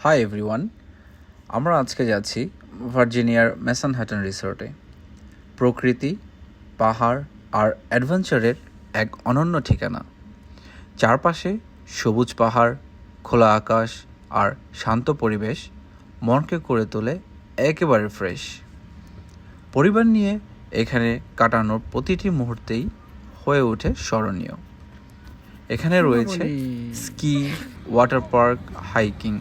Hi everyone, আমরা আজকে যাচ্ছি ভার্জিনিয়ার ম্যানহাটন রিসোর্টে। প্রকৃতি, পাহাড় আর অ্যাডভেঞ্চারের এক অনন্য ঠিকানা। চারপাশে সবুজ পাহাড়, খোলা আকাশ আর শান্ত পরিবেশ মনকে করে তোলে একেবারে ফ্রেশ। পরিবার নিয়ে এখানে কাটানোর প্রতিটি মুহূর্তেই হয়ে ওঠে স্মরণীয়। এখানে রয়েছে স্কি, ওয়াটার পার্ক, হাইকিং।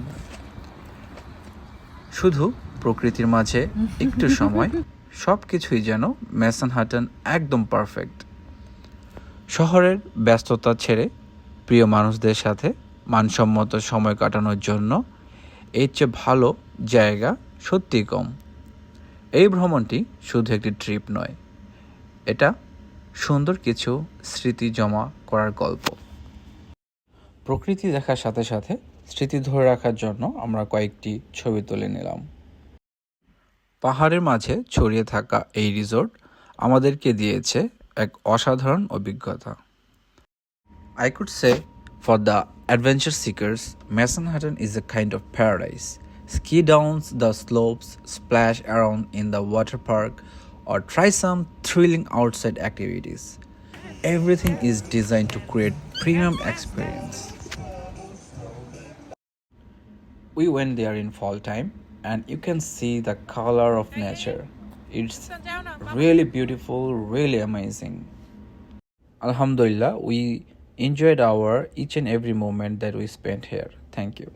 শুধু প্রকৃতির মাঝে একটু সময়, সব কিছুই যেন ম্যানহাটন একদম পারফেক্ট। শহরের ব্যস্ততা ছেড়ে প্রিয় মানুষদের সাথে মানসম্মত সময় কাটানোর জন্য এর চেয়ে ভালো জায়গা সত্যিই কম। এই ভ্রমণটি শুধু একটি ট্রিপ নয়, এটা সুন্দর কিছু স্মৃতি জমা করার গল্প। প্রকৃতি দেখার সাথে সাথে স্মৃতি ধরে রাখার জন্য আমরা কয়েকটি ছবি তুলে নিলাম। পাহাড়ের মাঝে ছড়িয়ে থাকা এই রিসোর্ট আমাদেরকে দিয়েছে এক অসাধারণ অভিজ্ঞতা। I could say for the adventure seekers, Manhattan is a kind of paradise. Ski down the slopes, splash around in the water park, or try some thrilling outside activities. Everything is designed to create premium experience. We went there in fall time and you can see the color of nature. It's really beautiful, really amazing. Alhamdulillah, we enjoyed our each and every moment that we spent here. Thank you.